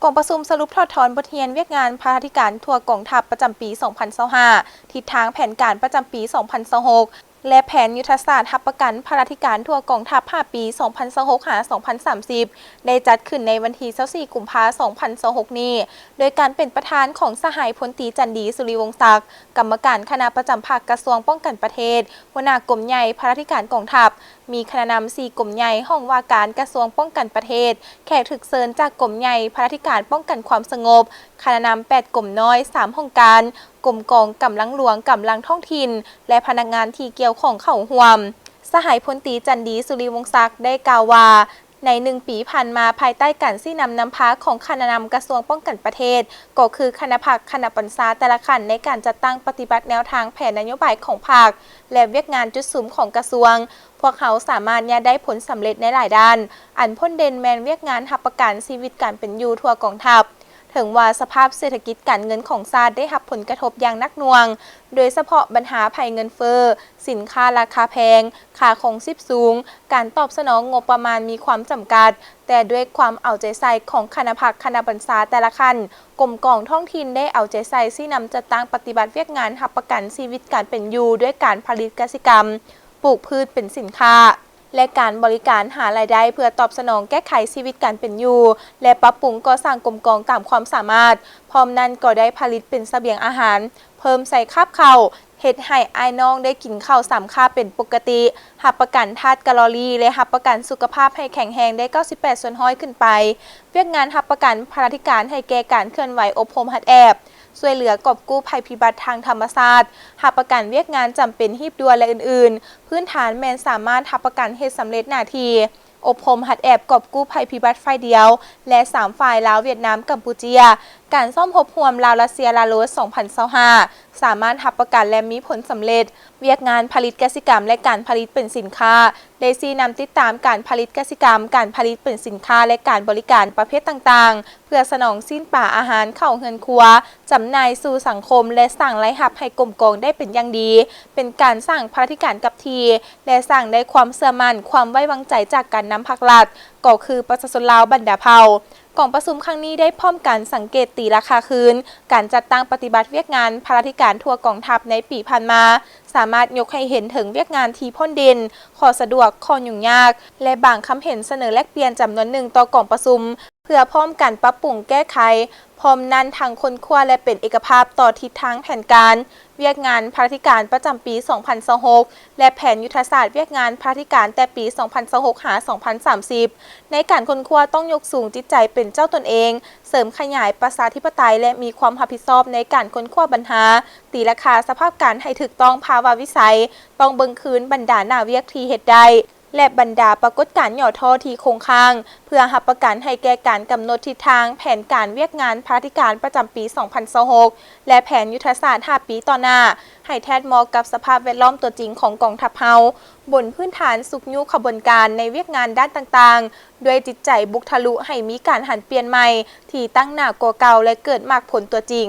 กองประชุมสรุปถอดถอนบทเรียนเวียกงานพาธิการทั่วกองทัพประจำปี 2025 ทิศทางแผนการประจำปี 2026 และแผนยุทธศาสตร์หับประกันพาธิการทั่วกองทัพ5 ปี 2026-2030 ได้จัดขึ้นในวันที่ 24 กุมภาพันธ์ 2026 นี้ โดยการเป็นประธานของสหายพลตรีจันดีสุริวงศ์ศักดิ์กรรมการคณะประจำภาคกระทรวงป้องกันประเทศหัวหน้ากรมใหญ่พาธิการกองทัพมีคณะนำ4กรมใหญ่ห้องว่าการกระทรวงป้องกันประเทศแขกถึกเชิญจากกรมใหญ่พาธิการป้องกันความสงบคณะนำ8กรมน้อย3ห้องการกรมกองกำลังหลวงกำลังท้องถิ่นและพนักงานที่เกี่ยวข้องเข้าร่วมสหายพลตรีจันดีสุริวงศ์ศักดิ์ได้กล่าวว่าใน1 ปีผ่านมาภายใต้การชี้นำพาของคณะนำกระทรวงป้องกันประเทศก็คือคณะผักคณะปัญษาแต่ละขันในการจัดตั้งปฏิบัติแนวทางแผนนโยบายของภาคและเวียกงานจุดสูงของกระทรวงพวกเขาสามารถได้ผลสำเร็จในหลายด้านอันพ้นเด่นแมนเวียกงานหับประกันชีวิตการเป็นอยู่ทั่วกองทัพถึงว่าสภาพเศรษฐกิจการเงินของชาติได้รับผลกระทบอย่างหนักหน่วงโดยเฉพาะปัญหาภัยเงินเฟ้อสินค้าราคาแพงค่าคงชีพสูงการตอบสนองงบประมาณมีความจำกัดแต่ด้วยความเอาใจใส่ของคณะผักคณะปัญษาแต่ละขั้นกรมกองท้องถิ่นได้เอาใจใส่ชี้นำจัดตั้งปฏิบัติเวียกงานหับประกันชีวิตการเป็นอยู่ด้วยการผลิตกสิกรรมปลูกพืชเป็นสินค้าและการบริการหารายได้เพื่อตอบสนองแก้ไขชีวิตการเป็นอยู่และปรับปรุงก่อสร้างกรมกองตามความสามารถพร้อมนั้นก็ได้ผลิตเป็นเสบียงอาหารเพิ่มใส่คาบข้าวเฮ็ดให้อ้ายน้องได้กินข้าว3 คาบเป็นปกติหับประกันธาตุแคลอรี่และหับประกันสุขภาพให้แข็งแรงได้98 ส่วนห้อยขึ้นไปเวียกงานหับประกันพาธิการให้แก่การเคลื่อนไหวอบรมหัดแอบช่วยเหลือกอบกู้ภัยพิบัติทางธรรมชาติหับประกันเวียกงานจำเป็นฮีบด่วนและอื่นๆพื้นฐานแมนสามารถหับประกันเฮ็ดสำเร็จหน้าที่อบรมหัดแอบกอบกู้ภัยพิบัติฝ่ายเดียวและ3ฝ่ายลาวเวียดนามกัมพูชีการซ่อมภพห่วมลาวรัสเซียลาโรส 2025 สามารถหับประกันและมีผลสำเร็จเวียกงานผลิตกสิกรรมและการผลิตเป็นสินค้าได้ชี้นำติดตามการผลิตกสิกรรมการผลิตเป็นสินค้าและการบริการประเภทต่างๆเพื่อสนองสิ้นป่าอาหารเข้าเฮือนครัวจำหน่ายสู่สังคมและสร้างรายรับให้กรมกองได้เป็นอย่างดีเป็นการสร้างพาธิการกับทีและสร้างได้ความเชื่อมั่นความไว้วางใจจากการนำภาครัฐก็คือประชาชนลาวบรรดาเผ่ากองประชุมครั้งนี้ได้พร้อมกันสังเกตตีราคาคืนการจัดตั้งปฏิบัติเวียกงานพาธิการทั่วกองทัพในปีผ่านมาสามารถยกให้เห็นถึงเวียกงานที่พ้นดินข้อสะดวกข้อยุ่งยากและบางคำเห็นเสนอแลกเปลี่ยนจำนวนหนึ่งต่อกองประชุมเพื่อพร้อมกันปรับปรุงแก้ไขพร้อมนั้นทางคนขั้วและเป็นเอกภาพต่อทิศทางแผนการเวียกงานพาธิการประจำปี 2026 และแผนยุทธศาสตร์เวียกงานพาธิการแต่ปี 2026-2030 ในการคนขั้วต้องยกสูงจิตใจเป็นเจ้าตนเองเสริมขยายประชาธิปไตยและมีความรับผิดชอบในการคนขั้วปัญหาตีราคาสภาพการให้ถูกต้องภาวะวิสัยต้องเบิ่งคืนบรรดาหน้าเวียกที่เฮ็ดได้และบรรดาปรากฏการณ์ย่อท้อที่คงค้างเพื่อหับประกันให้แก่การกำหนดทิศทางแผนการเวียกงานพาธิการประจำปี 2026 และแผนยุทธศาสตร์ 5 ปีต่อหน้าให้แทดเหมาะกับสภาพแวดล้อมตัวจริงของกองทัพเฮาบนพื้นฐานสุขยุขบวนการในเวียกงานด้านต่างๆด้วยจิตใจบุกทะลุให้มีการหันเปลี่ยนใหม่ที่ตั้งหน้ากว่าเก่าและเกิดมากผลตัวจริง